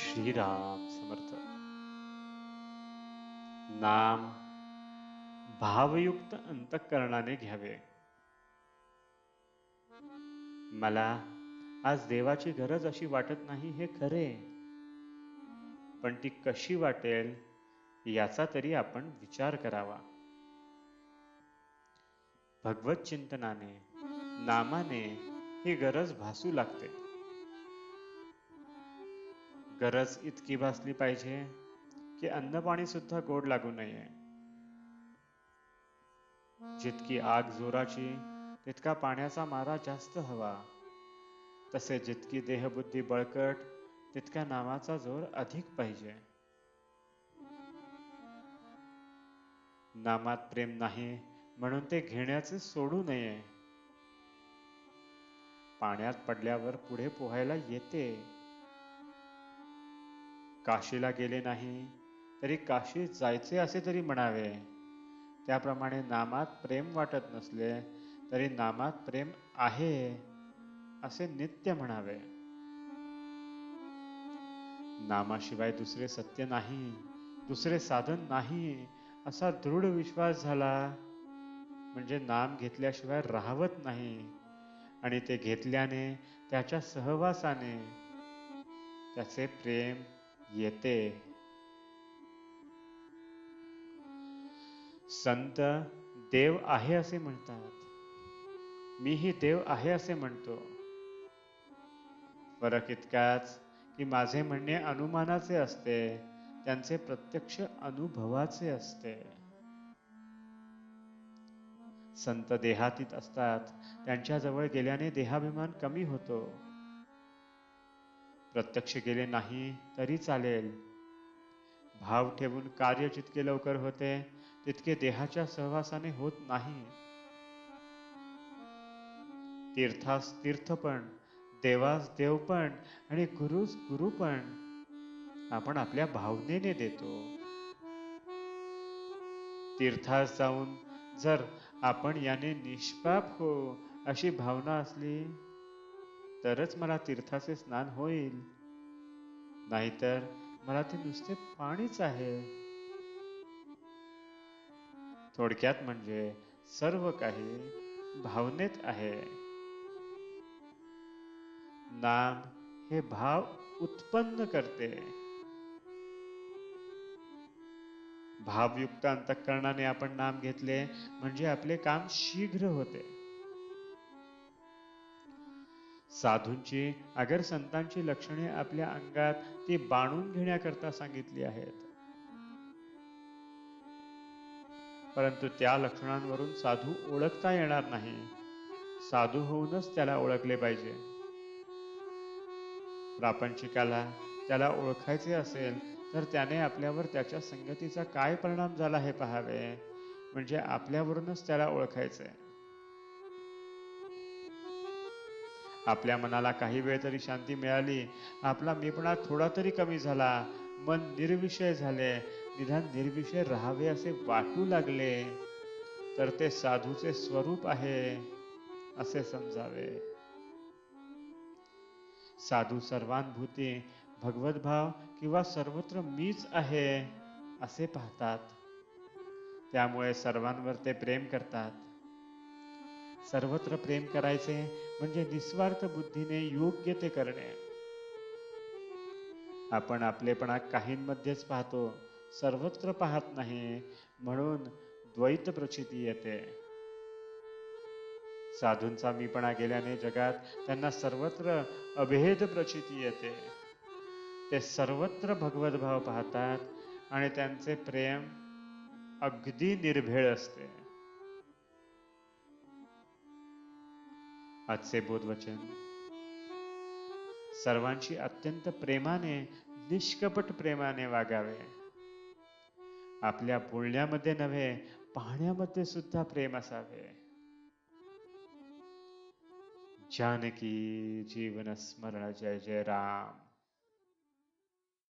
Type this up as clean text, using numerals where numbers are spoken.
श्रीराम समर्थ. नाम भावयुक्त अंतःकरणाने घ्यावे. मला आज देवाची गरज अशी वाटत नाही हे खरे, पण ती कशी वाटेल याचा तरी आपण विचार करावा. भगवत चिंतनाने, नामाने ही गरज भासू लागते. गरज इतकी भासली पाहिजे की अन्नपाणी सुद्धा गोड लागू नये. जितकी आग जोराची तितका पाण्याचा मारा जास्त हवा. तसे जितकी देहबुद्धी बळकट तितका नामाचा जोर अधिक पाहिजे. नामात प्रेम नाही म्हणून ते घेण्याचे सोडू नये. पाण्यात पडल्यावर पुढे पोहायला येते. काशीला गेले नाही तरी काशी जायचे असे तरी म्हणावे. त्याप्रमाणे नामात प्रेम वाटत नसले तरी नामात प्रेम आहे असे नित्य म्हणावे. नामाशिवाय दुसरे सत्य नाही, दुसरे साधन नाही असा दृढ विश्वास झाला म्हणजे नाम घेतल्याशिवाय राहवत नाही, आणि ते घेतल्याने त्याच्या सहवासाने त्याचे प्रेम येते. संत देव आहे असे म्हणतात, मीही देव आहे असे म्हणतो. फरक इतकाच की माझे म्हणणे अनुमानाचे असते, त्यांचे प्रत्यक्ष अनुभवाचे असते. संत देहातीत असतात, त्यांच्याजवळ गेल्याने देहाभिमान कमी होतो. प्रत्यक्ष गेले नाही तरी चालेल. भाव ठेवून कार्य जितके लवकर होते तितके देहाच्या सहवासाने होत नाही. तीर्थास तीर्थ पण, देवास देव पण आणि गुरुस गुरु पण आपण आपल्या भावनेने देतो. तीर्थास जाऊन जर आपण याने निष्पाप हो अशी भावना असली तरच मला तीर्थाचे स्नान होईल, नाहीतर मला ते नुसते पाणीच आहे. थोडक्यात म्हणजे सर्व काही भावनेत आहे. नाम हे भाव उत्पन्न करते. भावयुक्त अंतःकरणाने आपण नाम घेतले म्हणजे आपले काम शीघ्र होते. साधूंची अगर संतांची लक्षणे आपल्या अंगात ती बाणून घेण्याकरता सांगितली आहेत, परंतु त्या लक्षणांवरून साधू ओळखता येणार नाही. साधू होऊनच त्याला ओळखले पाहिजे. प्रापंचिकाला त्याला ओळखायचे असेल तर त्याने आपल्यावर त्याच्या संगतीचा काय परिणाम झाला हे पाहावे, म्हणजे आपल्यावरूनच त्याला ओळखायचे. आपल्या मनाला काही वेळ तरी शांती मिळाली, आपला मीपणा थोडा तरी कमी झाला, मन निर्विषय झाले, निदान निर्विषय राहावे असे वाटू लागले, तर ते साधूचे स्वरूप आहे असे समजावे. साधू सर्वानुभूती, भगवद्भाव किंवा सर्वत्र मीच आहे असे पाहतात. त्यामुळे सर्वांवर ते प्रेम करतात. सर्वत्र प्रेम करायचे म्हणजे निस्वार्थ बुद्धीने योग्य ते करणे. आपण आपलेपणा काहींमध्येच पाहतो, सर्वत्र पाहत नाही, म्हणून द्वैत प्रचिती येते. साधूंचा मीपणा गेल्याने जगात त्यांना सर्वत्र अभेद प्रचिती येते. ते सर्वत्र भगवद्भाव पाहतात आणि त्यांचे प्रेम अगदी निर्भेळ असते. आजचे बोधवचन सर्वांशी अत्यंत प्रेमाने, निष्कपट प्रेमाने वागावे. आपल्या बोलण्यामध्ये नव्हे, पाहण्यामध्ये सुद्धा प्रेम असावे. जानकी जीवन स्मरण जय जय राम.